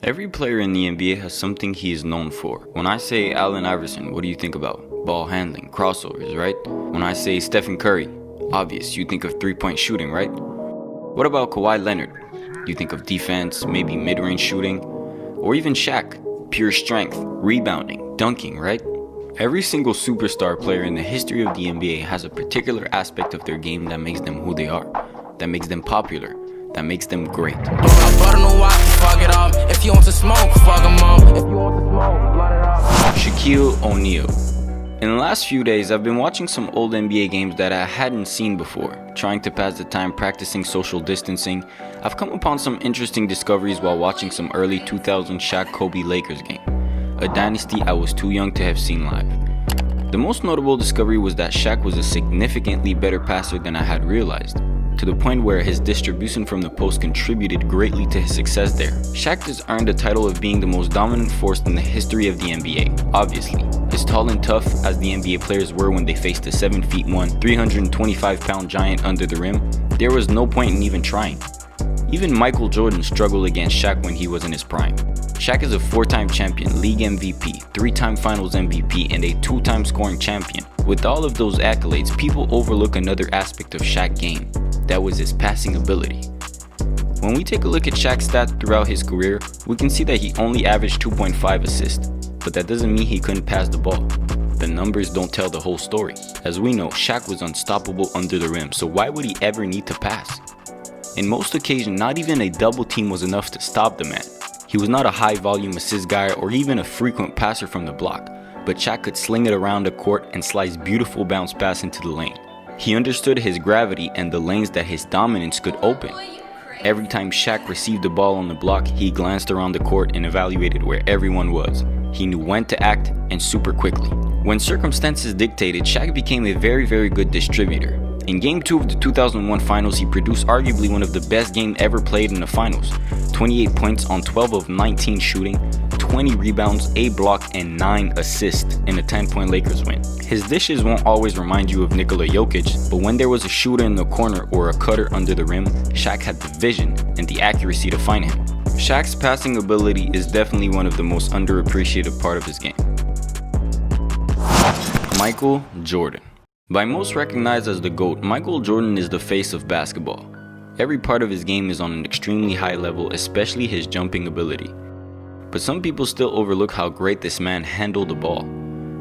Every player in the NBA has something he is known for. When I say Allen Iverson, what do you think about? Ball handling, crossovers, right? When I say Stephen Curry, obvious, you think of three-point shooting, right? What about Kawhi Leonard? You think of defense, maybe mid-range shooting, or even Shaq, pure strength, rebounding, dunking, right? Every single superstar player in the history of the NBA has a particular aspect of their game that makes them who they are, that makes them popular, that makes them great. Shaquille O'Neal. In the last few days, I've been watching some old NBA games that I hadn't seen before. Trying to pass the time practicing social distancing, I've come upon some interesting discoveries while watching some early 2000 Shaq-Kobe Lakers game, a dynasty I was too young to have seen live. The most notable discovery was that Shaq was a significantly better passer than I had realized, to the point where his distribution from the post contributed greatly to his success there. Shaq just earned the title of being the most dominant force in the history of the NBA, obviously. As tall and tough as the NBA players were when they faced a 7'1", 325-pound giant under the rim, there was no point in even trying. Even Michael Jordan struggled against Shaq when he was in his prime. Shaq is a 4-time champion, league MVP, 3-time finals MVP, and a 2-time scoring champion. With all of those accolades, people overlook another aspect of Shaq's game. That was his passing ability. When we take a look at Shaq's stats throughout his career, we can see that he only averaged 2.5 assists, but that doesn't mean he couldn't pass the ball. The numbers don't tell the whole story. As we know, Shaq was unstoppable under the rim, so why would he ever need to pass? In most occasions, not even a double team was enough to stop the man. He was not a high volume assist guy or even a frequent passer from the block, but Shaq could sling it around the court and slice beautiful bounce pass into the lane. He understood his gravity and the lanes that his dominance could open. Every time Shaq received the ball on the block, he glanced around the court and evaluated where everyone was. He knew when to act and super quickly. When circumstances dictated, Shaq became a very good distributor. In Game 2 of the 2001 Finals, he produced arguably one of the best games ever played in the finals. 28 points on 12 of 19 shooting, 20 rebounds, 8 blocks, and 9 assists in a 10-point Lakers win. His dishes won't always remind you of Nikola Jokic, but when there was a shooter in the corner or a cutter under the rim, Shaq had the vision and the accuracy to find him. Shaq's passing ability is definitely one of the most underappreciated part of his game. Michael Jordan. By most recognized as the GOAT, Michael Jordan is the face of basketball. Every part of his game is on an extremely high level, especially his jumping ability. But some people still overlook how great this man handled the ball.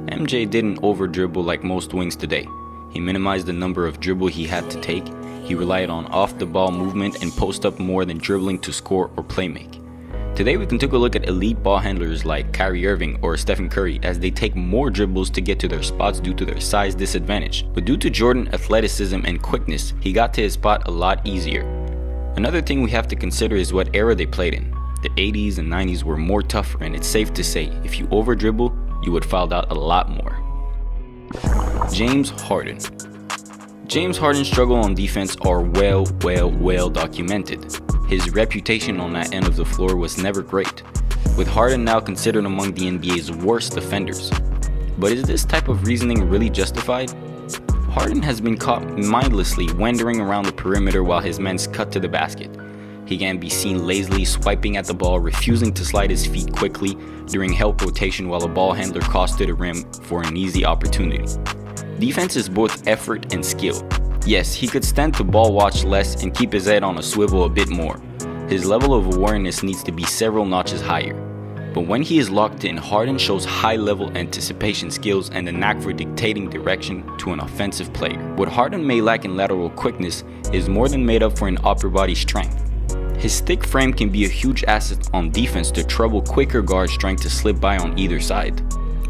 MJ didn't over-dribble like most wings today. He minimized the number of dribbles he had to take. He relied on off-the-ball movement and post-up more than dribbling to score or playmake. Today we can take a look at elite ball handlers like Kyrie Irving or Stephen Curry, as they take more dribbles to get to their spots due to their size disadvantage. But due to Jordan's athleticism and quickness, he got to his spot a lot easier. Another thing we have to consider is what era they played in. The 80s and 90s were more tougher, and it's safe to say if you over dribble, you would foul out a lot more. James Harden. James Harden's struggle on defense are well documented. His reputation on that end of the floor was never great, with Harden now considered among the NBA's worst defenders. But is this type of reasoning really justified? Harden has been caught mindlessly wandering around the perimeter while his men cut to the basket. He can be seen lazily swiping at the ball, refusing to slide his feet quickly during help rotation while a ball handler costed the rim for an easy opportunity. Defense is both effort and skill. Yes, he could stand to ball watch less and keep his head on a swivel a bit more. His level of awareness needs to be several notches higher. But when he is locked in, Harden shows high-level anticipation skills and a knack for dictating direction to an offensive player. What Harden may lack in lateral quickness is more than made up for in upper body strength. His thick frame can be a huge asset on defense to trouble quicker guards trying to slip by on either side.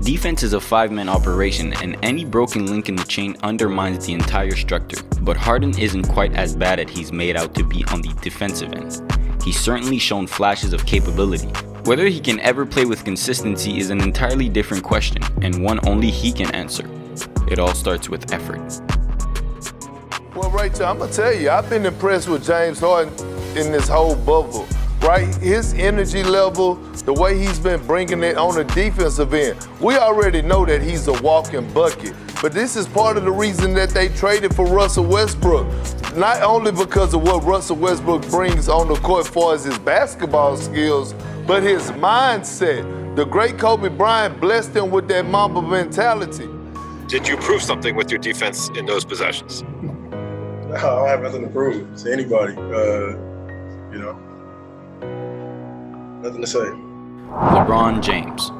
Defense is a 5-man operation, and any broken link in the chain undermines the entire structure. But Harden isn't quite as bad as he's made out to be on the defensive end. He's certainly shown flashes of capability. Whether he can ever play with consistency is an entirely different question, and one only he can answer. It all starts with effort. Well, Rachel, I'm going to tell you, I've been impressed with James Harden in this whole bubble. Right? His energy level, the way he's been bringing it on the defensive end. We already know that he's a walking bucket, but this is part of the reason that they traded for Russell Westbrook. Not only because of what Russell Westbrook brings on the court as far as his basketball skills, but his mindset. The great Kobe Bryant blessed him with that Mamba mentality. Did you prove something with your defense in those possessions? I don't have nothing to prove to anybody. Nothing to say. LeBron James.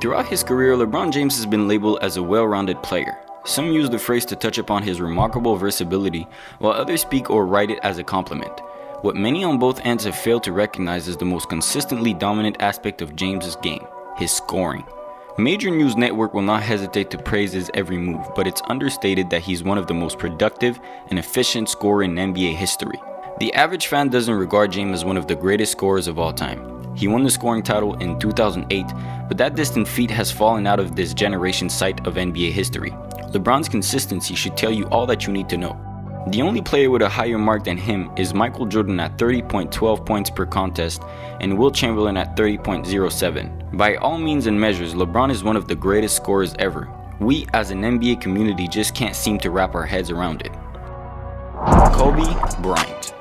Throughout his career, LeBron James has been labeled as a well-rounded player. Some use the phrase to touch upon his remarkable versatility, while others speak or write it as a compliment. What many on both ends have failed to recognize is the most consistently dominant aspect of James's game, his scoring. Major news network will not hesitate to praise his every move, but it's understated that he's one of the most productive and efficient scorers in NBA history. The average fan doesn't regard James as one of the greatest scorers of all time. He won the scoring title in 2008, but that distant feat has fallen out of this generation's sight of NBA history. LeBron's consistency should tell you all that you need to know. The only player with a higher mark than him is Michael Jordan at 30.12 points per contest and Wilt Chamberlain at 30.07. By all means and measures, LeBron is one of the greatest scorers ever. We as an NBA community just can't seem to wrap our heads around it. Kobe Bryant.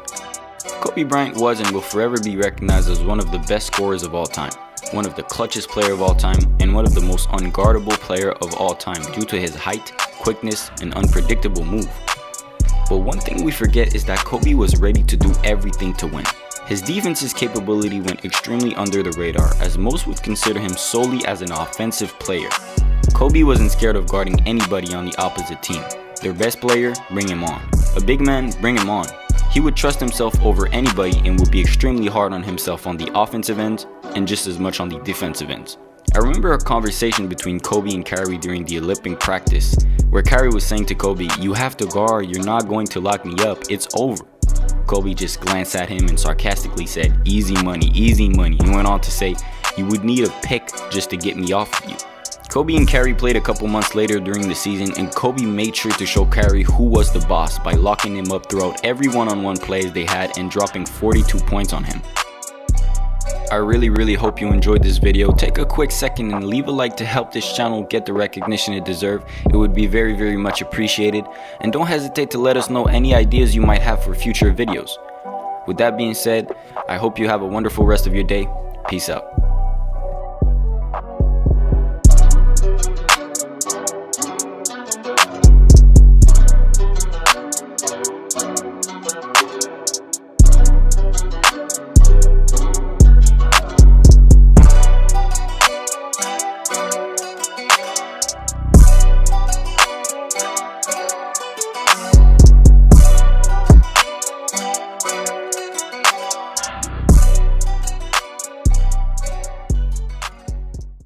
Kobe Bryant was and will forever be recognized as one of the best scorers of all time, one of the clutchest player of all time, and one of the most unguardable player of all time due to his height, quickness, and unpredictable move. But one thing we forget is that Kobe was ready to do everything to win. His defense's capability went extremely under the radar, as most would consider him solely as an offensive player. Kobe wasn't scared of guarding anybody on the opposite team. Their best player, bring him on. A big man, bring him on. He would trust himself over anybody and would be extremely hard on himself on the offensive end and just as much on the defensive ends. I remember a conversation between Kobe and Kyrie during the Olympic practice where Kyrie was saying to Kobe, "You have to guard, you're not going to lock me up, it's over." Kobe just glanced at him and sarcastically said, easy money, and went on to say, "You would need a pick just to get me off of you." Kobe and Kyrie played a couple months later during the season, and Kobe made sure to show Kyrie who was the boss by locking him up throughout every one-on-one plays they had and dropping 42 points on him. I really hope you enjoyed this video. Take a quick second and leave a like to help this channel get the recognition it deserves. It would be very much appreciated. And don't hesitate to let us know any ideas you might have for future videos. With that being said, I hope you have a wonderful rest of your day. Peace out.